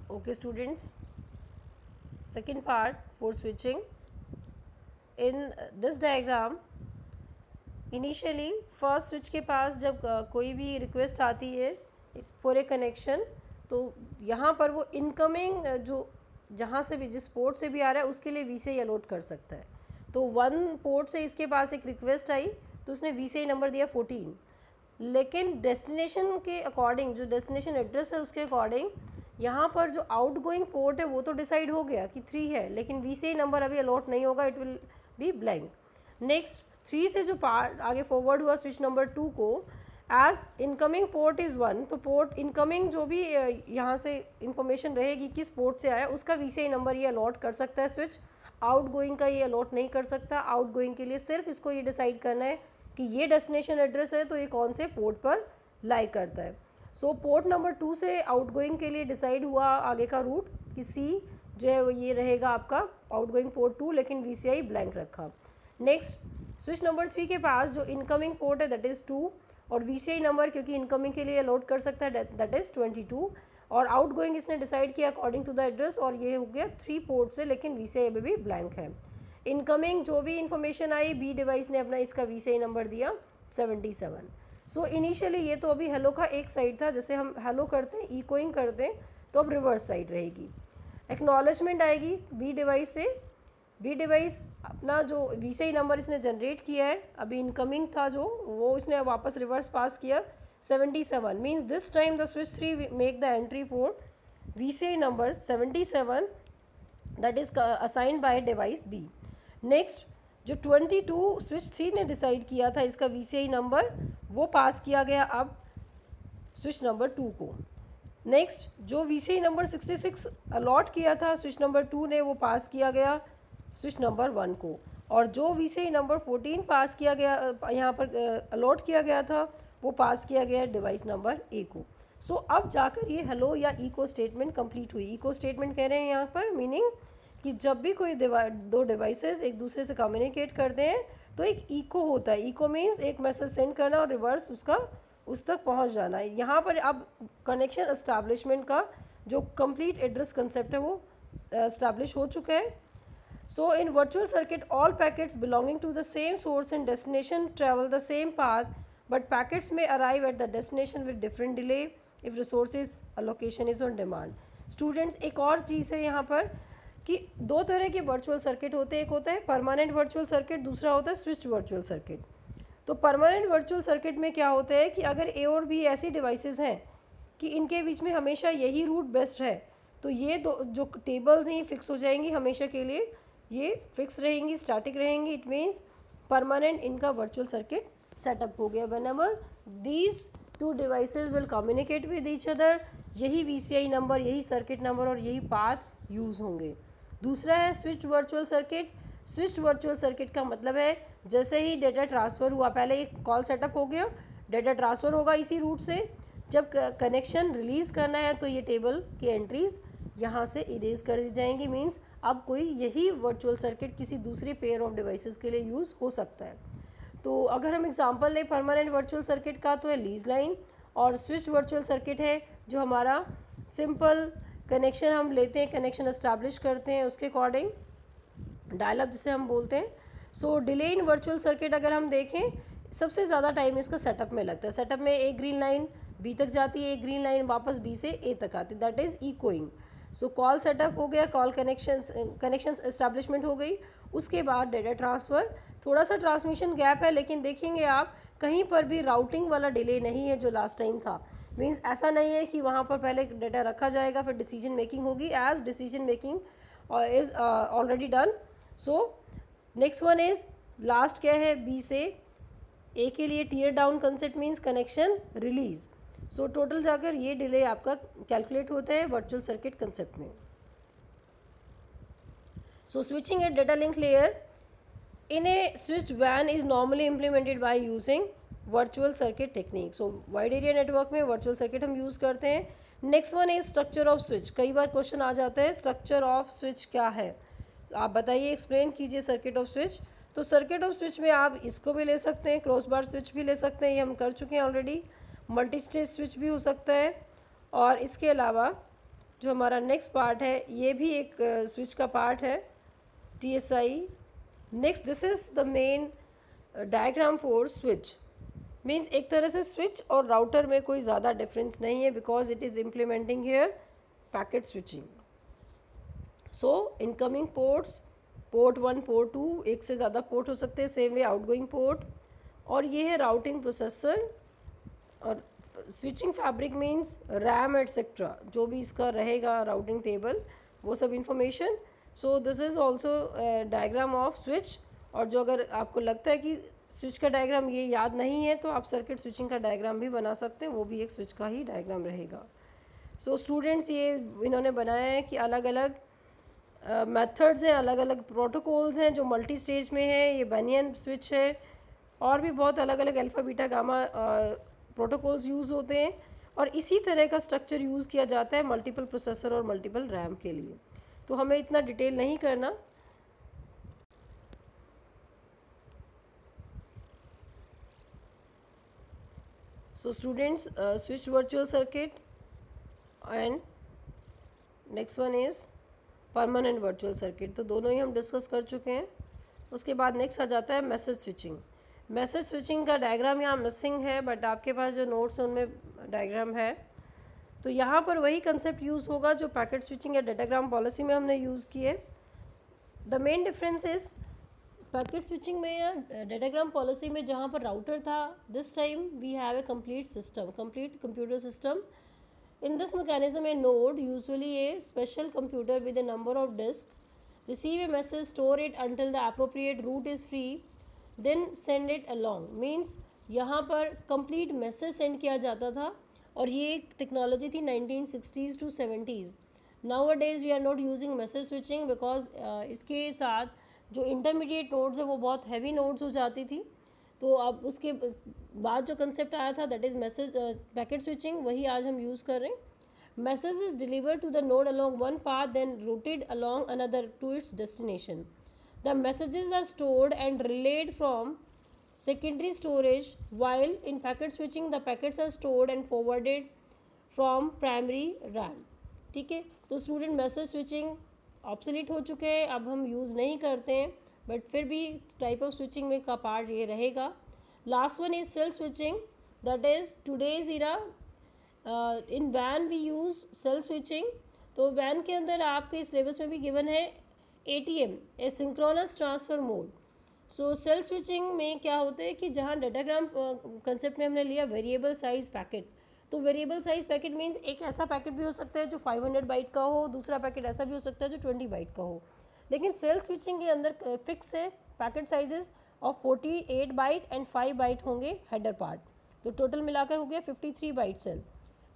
Okay students, second part for switching. In this diagram, initially first switch के पास जब कोई भी रिक्वेस्ट आती है फॉर ए कनेक्शन, तो यहाँ पर वो इनकमिंग जो जहाँ से भी जिस पोर्ट से भी आ रहा है उसके लिए वी से ही अलॉट कर सकता है। तो वन पोर्ट से इसके पास एक रिक्वेस्ट आई तो उसने वी से ही नंबर दिया 14, लेकिन डेस्टिनेशन के अकॉर्डिंग जो डेस्टिनेशन एड्रेस है उसके अकॉर्डिंग यहाँ पर जो आउट गोइंग पोर्ट है वो तो डिसाइड हो गया कि 3 है, लेकिन वी से ही नंबर अभी अलॉट नहीं होगा, it will be blank. Next 3 से जो पार्ट आगे फॉरवर्ड हुआ स्विच नंबर 2 को, एज इनकमिंग पोर्ट इज़ 1, तो पोर्ट इनकमिंग जो भी यहाँ से इंफॉर्मेशन रहेगी किस पोर्ट से आया उसका वी से ही नंबर ये अलॉट कर सकता है स्विच। आउट गोइंग का ये अलॉट नहीं कर सकता। आउट गोइंग के लिए सिर्फ इसको ये डिसाइड करना है कि ये डेस्टिनेशन एड्रेस है तो ये कौन से पोर्ट पर लाई करता है। सो पोर्ट नंबर 2 से आउट गोइंग के लिए डिसाइड हुआ आगे का रूट कि सी जो है ये रहेगा आपका आउट गोइंग पोर्ट 2, लेकिन वी सी आई ब्लैंक रखा। नेक्स्ट स्विच नंबर 3 के पास जो इनकमिंग पोर्ट है दैट इज़ 2, और वी सी आई नंबर क्योंकि इनकमिंग के लिए लोड कर सकता है दैट इज़ 22, और आउट गोइंग इसने डिसाइड किया अकॉर्डिंग टू द एड्रेस, और ये हो गया 3 पोर्ट से, लेकिन वी सी आई अभी भी ब्लैंक है। इनकमिंग जो भी इन्फॉर्मेशन आई बी डिवाइस ने अपना इसका वी सी आई नंबर दिया 77। सो इनिशियली ये तो अभी हेलो का एक साइड था, जैसे हम हेलो करते हैं इकोइंग करते हैं तो अब रिवर्स साइड रहेगी। एक्नॉलेजमेंट आएगी बी डिवाइस से। बी डिवाइस अपना जो वी सी आई नंबर इसने जनरेट किया है, अभी इनकमिंग था जो वो इसने वापस रिवर्स पास किया 77, means this time the switch 3 make the entry for V C I number 77 that is assigned by device B. Next जो 22 स्विच 3 ने डिसाइड किया था इसका वी सी आई नंबर, वो पास किया गया अब स्विच नंबर 2 को। नेक्स्ट जो V C I number 66 allot किया था स्विच नंबर 2 ने, वो पास किया गया स्विच नंबर 1 को, और जो वी सी आई नंबर 14 पास किया गया यहाँ पर अलॉट किया गया था वो पास किया गया डिवाइस नंबर ए को। सो अब जाकर ये हेलो या इको स्टेटमेंट कंप्लीट हुई। इको स्टेटमेंट कह रहे हैं यहाँ पर, मीनिंग कि जब भी कोई दो डिवाइसेस एक दूसरे से कम्युनिकेट करते हैं तो एक इको होता है। इको मीन्स एक मैसेज सेंड करना और रिवर्स उसका उस तक पहुंच जाना है। यहाँ पर अब कनेक्शन एस्टैब्लिशमेंट का जो कंप्लीट एड्रेस कंसेप्ट है वो एस्टैब्लिश हो चुका है। So in virtual circuit all packets belonging to the same source and destination travel the same path, but packets में arrive at the destination with different delay if resources allocation is on demand. Students एक और चीज़ है यहाँ पर कि दो तरह के वर्चुअल सर्किट होते हैं, एक होता है परमानेंट वर्चुअल सर्किट, दूसरा होता है स्विच्ड वर्चुअल सर्किट। तो परमानेंट वर्चुअल सर्किट में क्या होता है कि अगर ए और बी ऐसी डिवाइसेस हैं कि इनके बीच में हमेशा यही रूट बेस्ट है, तो ये दो जो टेबल्स हैं ये फिक्स हो जाएंगी हमेशा के लिए, ये फिक्स रहेंगी, स्टैटिक रहेंगी। इट मीन्स परमानेंट इनका वर्चुअल सर्किट सेटअप हो गया। Whenever these two devices will communicate with each other, यही वी सी आई नंबर, यही सर्किट नंबर और यही पाथ यूज़ होंगे। दूसरा है switched virtual circuit. Switched virtual circuit का मतलब है जैसे ही डेटा ट्रांसफ़र हुआ, पहले एक कॉल सेटअप हो गया, डेटा ट्रांसफ़र होगा इसी रूट से, जब कनेक्शन रिलीज़ करना है तो ये टेबल की एंट्रीज़ यहाँ से इरेज कर दी जाएंगी। मीन्स अब कोई यही वर्चुअल सर्किट किसी दूसरे पेयर ऑफ डिवाइसेस के लिए यूज़ हो सकता है। तो अगर हम एग्जांपल लें परमानेंट वर्चुअल सर्किट का तो है लीज लाइन, और स्विच्ड वर्चुअल सर्किट है जो हमारा सिंपल कनेक्शन हम लेते हैं, कनेक्शन एस्टैब्लिश करते हैं उसके अकॉर्डिंग, डायल अप जिसे हम बोलते हैं। सो डिले इन वर्चुअल सर्किट अगर हम देखें, सबसे ज़्यादा टाइम इसका सेटअप में लगता है। सेटअप में एक ग्रीन लाइन बी तक जाती है, एक ग्रीन लाइन वापस बी से ए तक आती है, that is echoing. So call setup हो गया, कॉल कनेक्शन एस्टैब्लिशमेंट हो गई, उसके बाद डेटा ट्रांसफ़र, थोड़ा सा ट्रांसमिशन गैप है, लेकिन देखेंगे आप कहीं पर भी राउटिंग वाला डिले नहीं है जो लास्ट टाइम था। मीन्स ऐसा नहीं है कि वहाँ पर पहले डेटा रखा जाएगा फिर डिसीजन मेकिंग होगी, as decision making is already done. So next one is last क्या है, बी से ए के लिए tear down concept means connection release. So total जाकर ये डिले आपका कैलकुलेट होता है वर्चुअल सर्किट कंसेप्ट में। So switching at data link layer in a switched वैन is normally implemented by using virtual circuit technique. So wide area network में virtual circuit हम use करते हैं। Next one is structure of switch. कई बार question आ जाता है structure of switch क्या है, आप बताइए, एक्सप्लेन कीजिए सर्किट ऑफ स्विच। तो सर्किट ऑफ स्विच में आप इसको भी ले सकते हैं, क्रॉस बार स्विच भी ले सकते हैं, ये हम कर चुके हैं ऑलरेडी। मल्टी स्टेज स्विच भी हो सकता है, और इसके अलावा जो हमारा नेक्स्ट पार्ट है ये भी एक स्विच का पार्ट है, TSI। Next this is the main diagram for switch. Means एक तरह से स्विच और राउटर में कोई ज़्यादा डिफरेंस नहीं है, because it is implementing here packet switching. So incoming ports, port 1, port 2, एक से ज़्यादा पोर्ट हो सकते हैं, सेम वे आउटगोइंग पोर्ट। और ये है राउटिंग प्रोसेसर। और switching fabric means RAM etcetera, जो भी इसका रहेगा राउटिंग टेबल, वो सब information. So this is also diagram off switch. और जो अगर आपको लगता है कि स्विच का डायग्राम ये याद नहीं है, तो आप सर्किट स्विचिंग का डायग्राम भी बना सकते हैं, वो भी एक स्विच का ही डायग्राम रहेगा। सो स्टूडेंट्स, ये इन्होंने बनाया है कि अलग अलग मेथड्स हैं, अलग अलग प्रोटोकॉल्स हैं जो मल्टी स्टेज में है। ये बनियन स्विच है, और भी बहुत अलग अलग alpha beta gamma protocols use होते हैं। और इसी तरह का स्ट्रक्चर यूज़ किया जाता है मल्टीपल प्रोसेसर और मल्टीपल रैम के लिए। तो हमें इतना डिटेल नहीं करना। So students, switch virtual circuit and next one is permanent virtual circuit, तो दोनों ही हम डिस्कस कर चुके हैं। उसके बाद नेक्स्ट आ जाता है मैसेज स्विचिंग। मैसेज स्विचिंग का डायग्राम यहाँ मिसिंग है, बट आपके पास जो नोट्स हैं उनमें डायग्राम है। तो यहाँ पर वही कंसेप्ट यूज़ होगा जो पैकेट स्विचिंग या डाटाग्राम पॉलिसी में हमने यूज़ किए। The main difference is packet switching में या डाटाग्राम पॉलिसी में जहाँ पर राउटर था, this time we have a complete system, complete computer system. In this mechanism, a node, usually a special computer with a number of disks, receive a message, store it until the appropriate route is free, then send it along. Means यहाँ पर complete message send किया जाता था, और ये एक technology थी 1960s to 70s। Nowadays we are not using message switching because इसके साथ जो intermediate nodes है वो बहुत heavy nodes हो जाती थी। तो अब उसके बाद जो कंसेप्ट आया था, that is message packet switching, वही आज हम यूज़ कर रहे हैं। Message is delivered to the node along one path, then routed along another to its destination. The messages are stored and relayed from secondary storage, while in packet switching the packets are stored and forwarded from primary RAM. ठीक है, तो student message switching obsolete हो चुके हैं, अब हम use नहीं करते हैं, बट फिर भी टाइप ऑफ स्विचिंग में का पार्ट ये रहेगा। Last one is cell switching, that is today's era in वैन वी यूज़ सेल स्विचिंग। तो वैन के अंदर आपके सिलेबस में भी गिवन है ATM, asynchronous transfer mode. So cell switching में क्या होता है कि जहाँ डाटाग्राम कंसेप्ट में हमने लिया वेरिएबल साइज पैकेट, तो वेरिएबल साइज पैकेट मीन्स एक ऐसा पैकेट भी हो सकता है जो 500 बाइट का हो, दूसरा पैकेट ऐसा भी हो सकता है जो 20 बाइट का हो। लेकिन सेल स्विचिंग के अंदर फिक्स है packet sizes of 48 byte and 5 byte होंगे हेडर पार्ट, तो टोटल मिलाकर हो गया 53 बाइट सेल।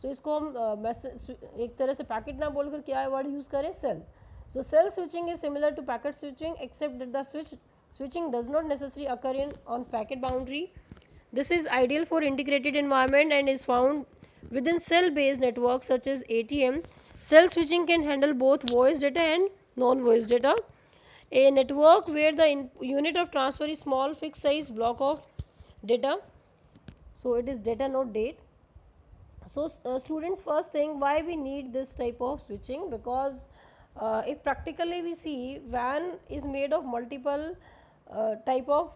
सो इसको हम एक तरह से पैकेट ना बोलकर क्या वर्ड यूज़ करें, cell. So cell switching is similar to packet switching except that the switching does not necessarily occur on packet boundary. This is ideal for integrated environment and is found within cell-based networks such as ATM. Cell switching can handle both voice data and non-voice data. A network where the unit of transfer is small fixed size block of data. So it is data, not date. So students, first thing, why we need this type of switching, because if practically we see WAN is made of multiple type of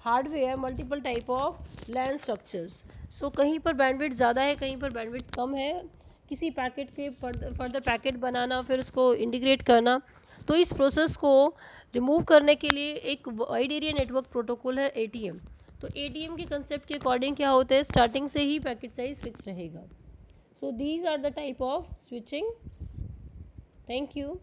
hardware, multiple type of LAN structures. So कहीं पर bandwidth ज़्यादा है, कहीं पर bandwidth कम है, किसी packet के further packet बनाना, फिर उसको इंटीग्रेट करना, तो इस प्रोसेस को रिमूव करने के लिए एक वाइड एरिया नेटवर्क प्रोटोकॉल है ATM। तो ATM के कंसेप्ट के अकॉर्डिंग क्या होता है, स्टार्टिंग से ही पैकेट साइज फिक्स रहेगा। So these are the type of switching. Thank you.